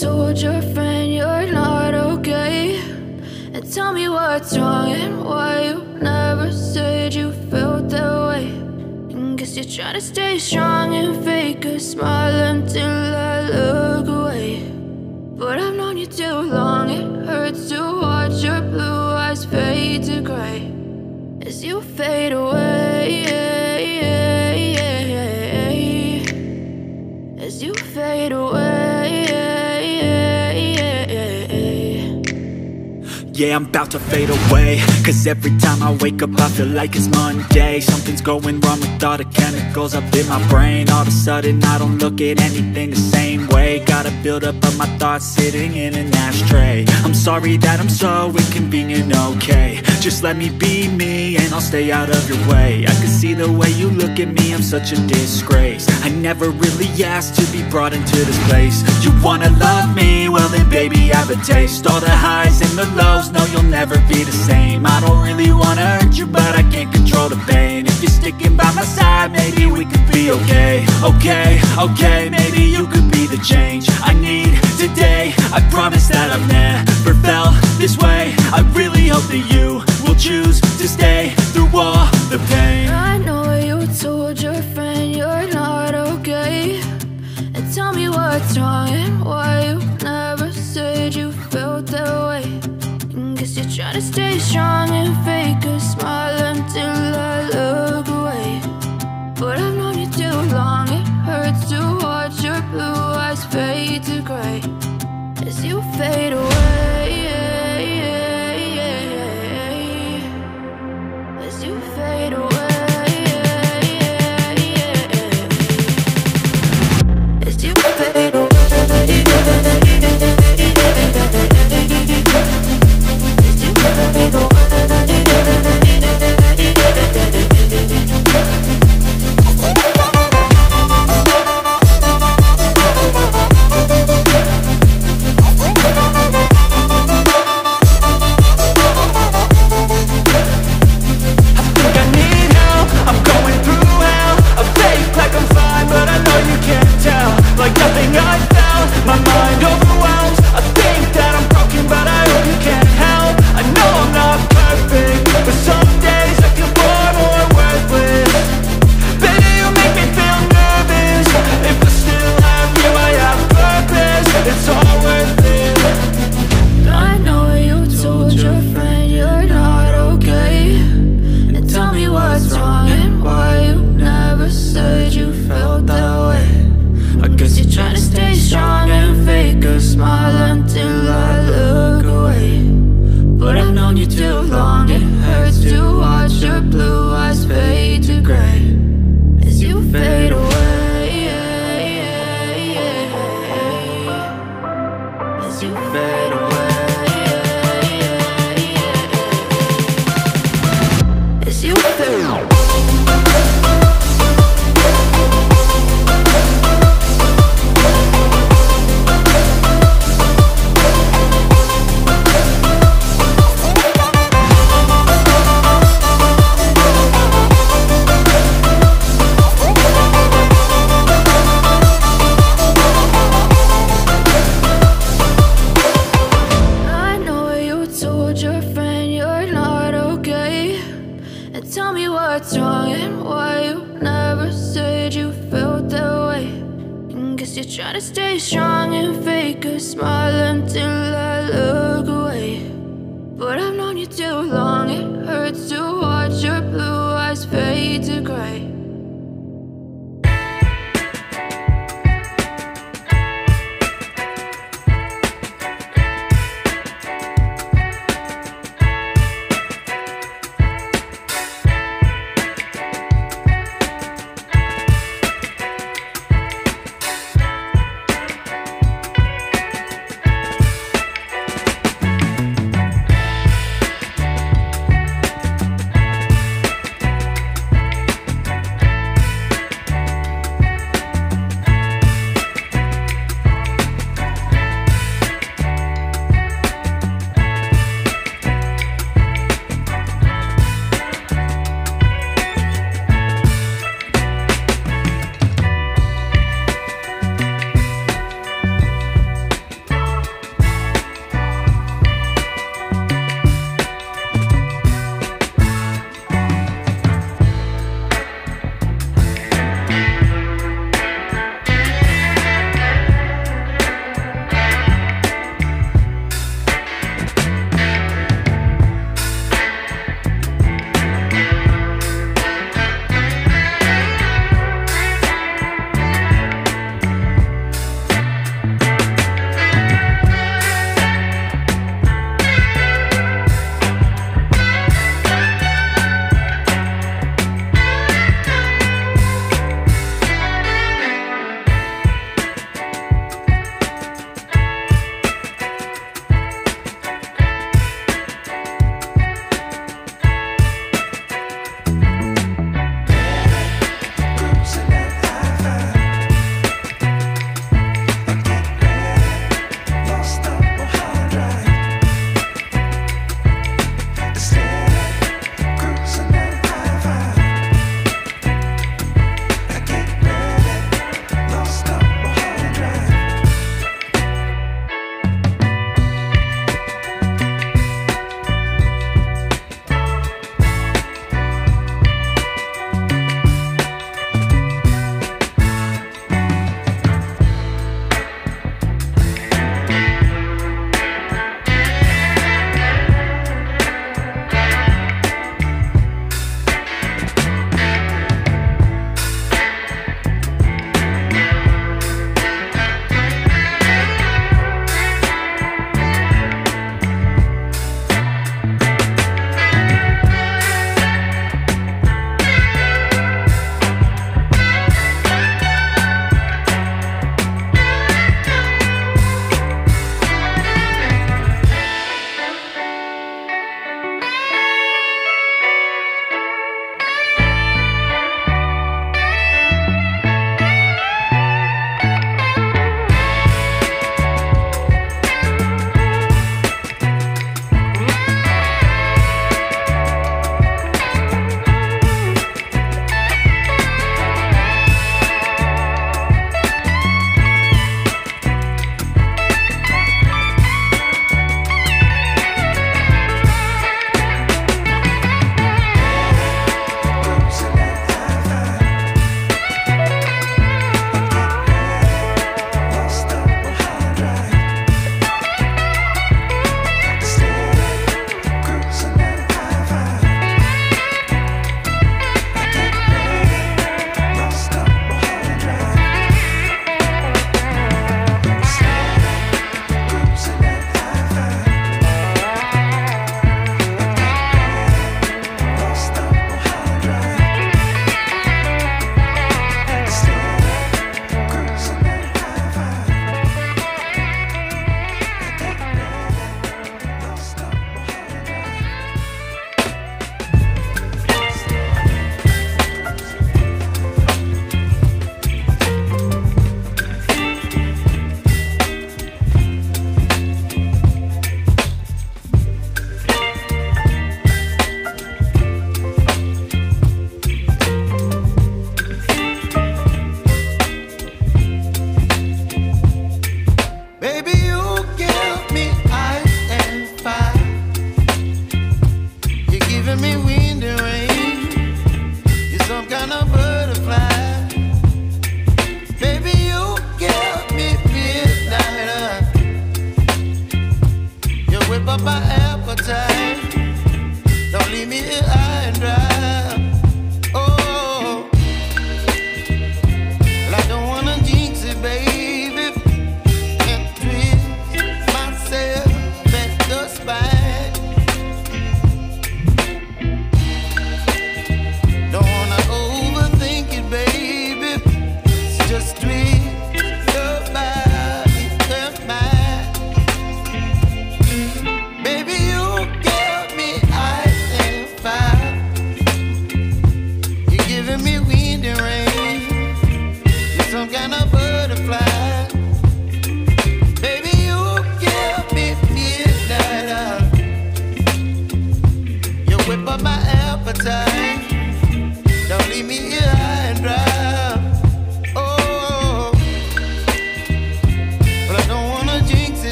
told your friend you're not okay, and tell me what's wrong and why you never said you felt that way. And guess you're trying to stay strong and fake a smile until I look away. But I've known you too long, it hurts to watch your blue eyes fade to gray as you fade away, as you fade away. Yeah, I'm about to fade away, cause every time I wake up I feel like it's Monday. Something's going wrong with all the chemicals up in my brain. All of a sudden I don't look at anything the same way. Gotta build up of my thoughts sitting in an ashtray. I'm sorry that I'm so inconvenient, okay. Just let me be me and I'll stay out of your way. I can see the way you look at me, I'm such a disgrace. I never really asked to be brought into this place. You wanna love me? Well then baby I have a taste. All the highs and the lows, no you'll never be the same. I don't really wanna hurt you but I can't control the pain. If you're sticking by my side maybe we could be okay. Okay, maybe you could be the change I need today. I promise that I've never felt this way. I really hope that you will choose to stay through all the pain. I know you told your friend you're not okay, and tell me what's wrong and why you never said you felt that way. And guess you're trying to stay strong and fake a smile until I look away. But I've known you too long, it hurts to watch your blue eyes fade to gray as you fade away, as you fade away, as you fade away. Try to stay strong and fake a smile until I look away. But I've known you too long, it hurts to watch your blue eyes fade to gray